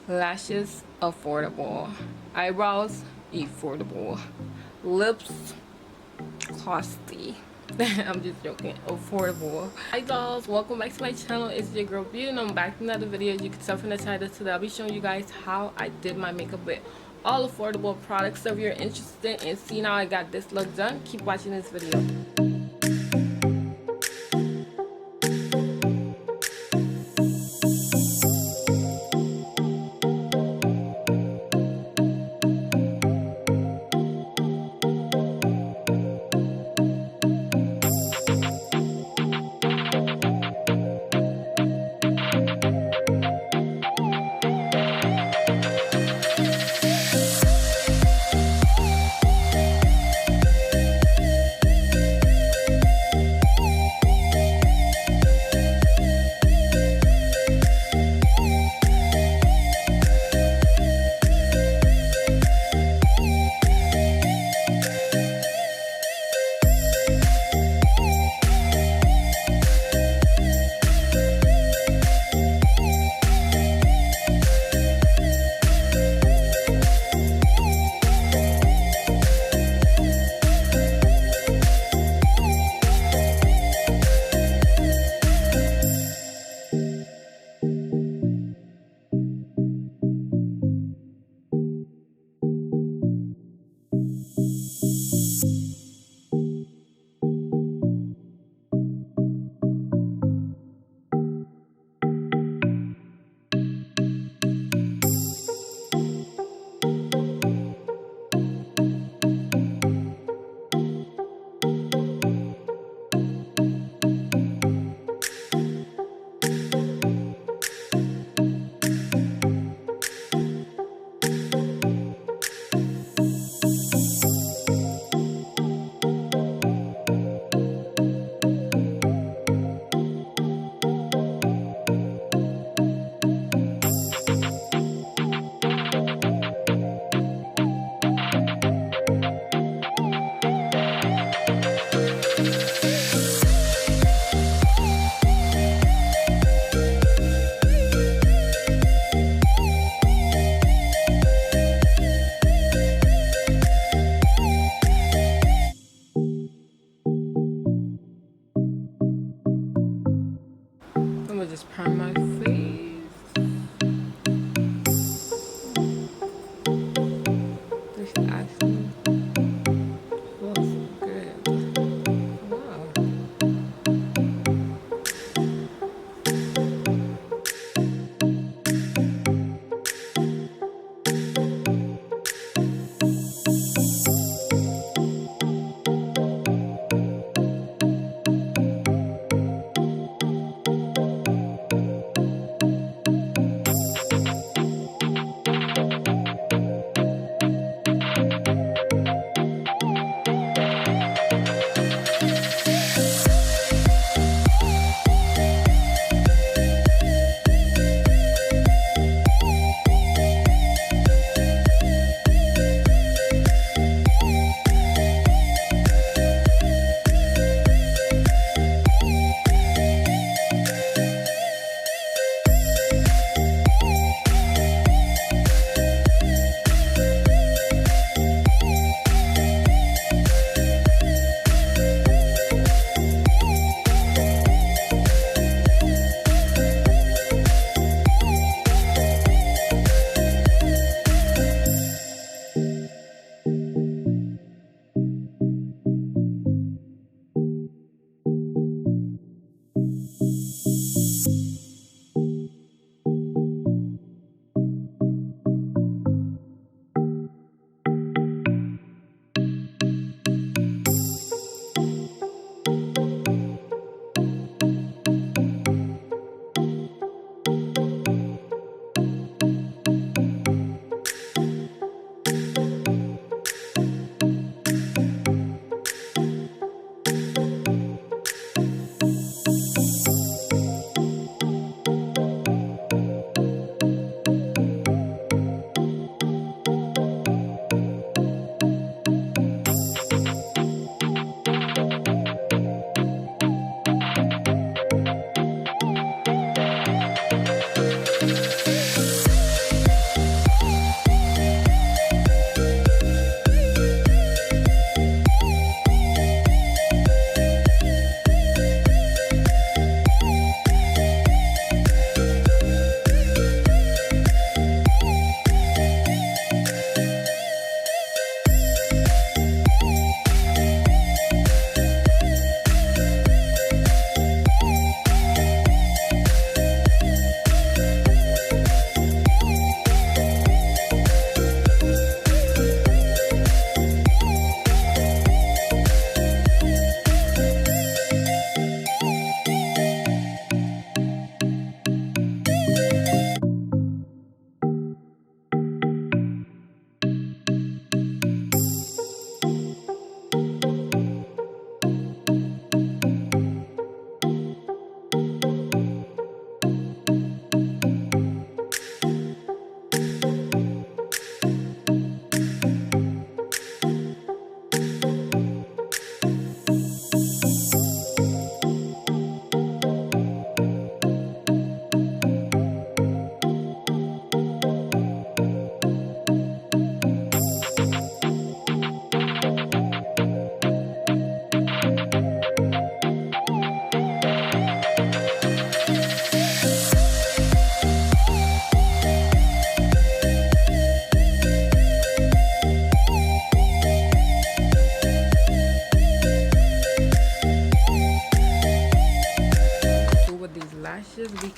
Lashes, affordable. Eyebrows, affordable. Lips, costly. I'm just joking. Affordable. Hi dolls, welcome back to my channel. It's your girl Beauty and I'm back with another video. You can tell from the title today I'll be showing you guys how I did my makeup with all affordable products. So if you're interested in seeing how I got this look done, keep watching this video.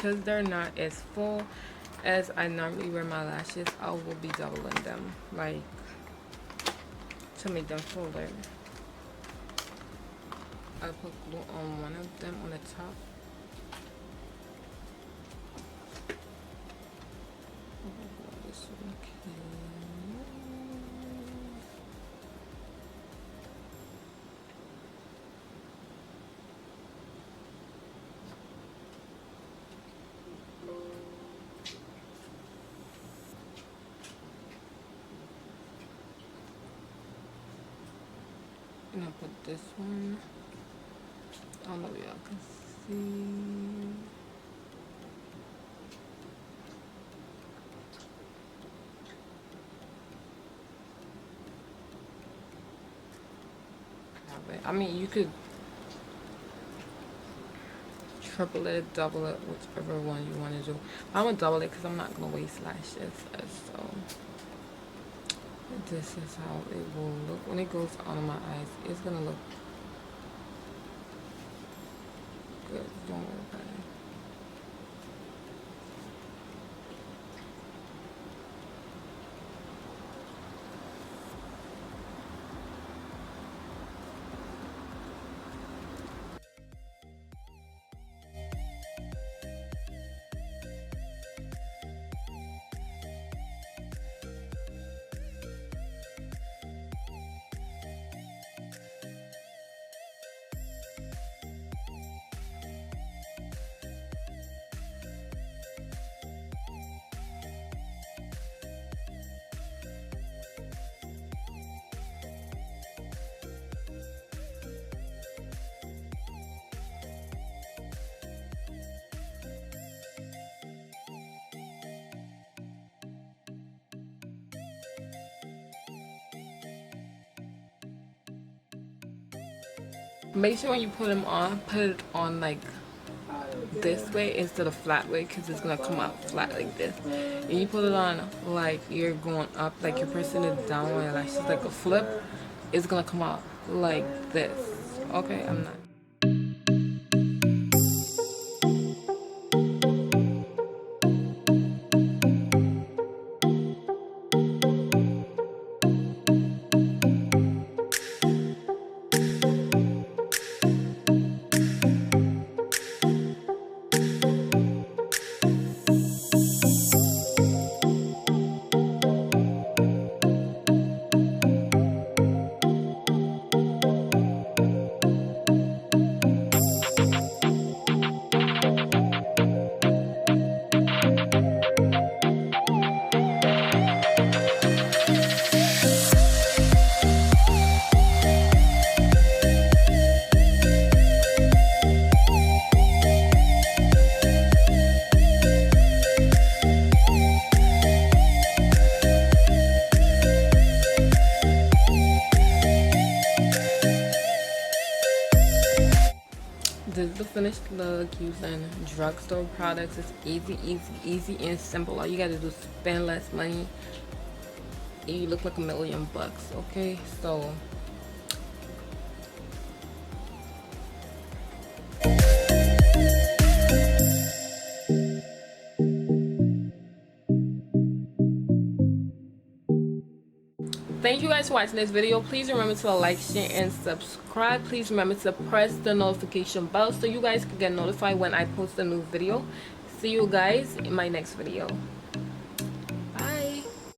because they're not as full as I normally wear my lashes, I will be doubling them, like, to make them fuller. I put glue on one of them on the top. This one, and I put this one. I don't know if y'all can see. I mean, you could triple it, double it, whichever one you want to do. I'm gonna double it because I'm not gonna waste lashes. So this is how it will look when it goes on my eyes. It's gonna look good. Don't worry about it. Make sure when you put them on, put it on like this way instead of flat way, because it's gonna come out flat like this. And you put it on like you're going up, like you're pressing it down on your lashes like a flip, it's gonna come out like this. Okay, I'm not. This is the finished look using drugstore products. It's easy and simple. All you gotta do is spend less money and you look like $1,000,000, okay? So thank you guys for watching this video. Please remember to like, share, and subscribe. Please remember to press the notification bell so you guys can get notified when I post a new video. See you guys in my next video.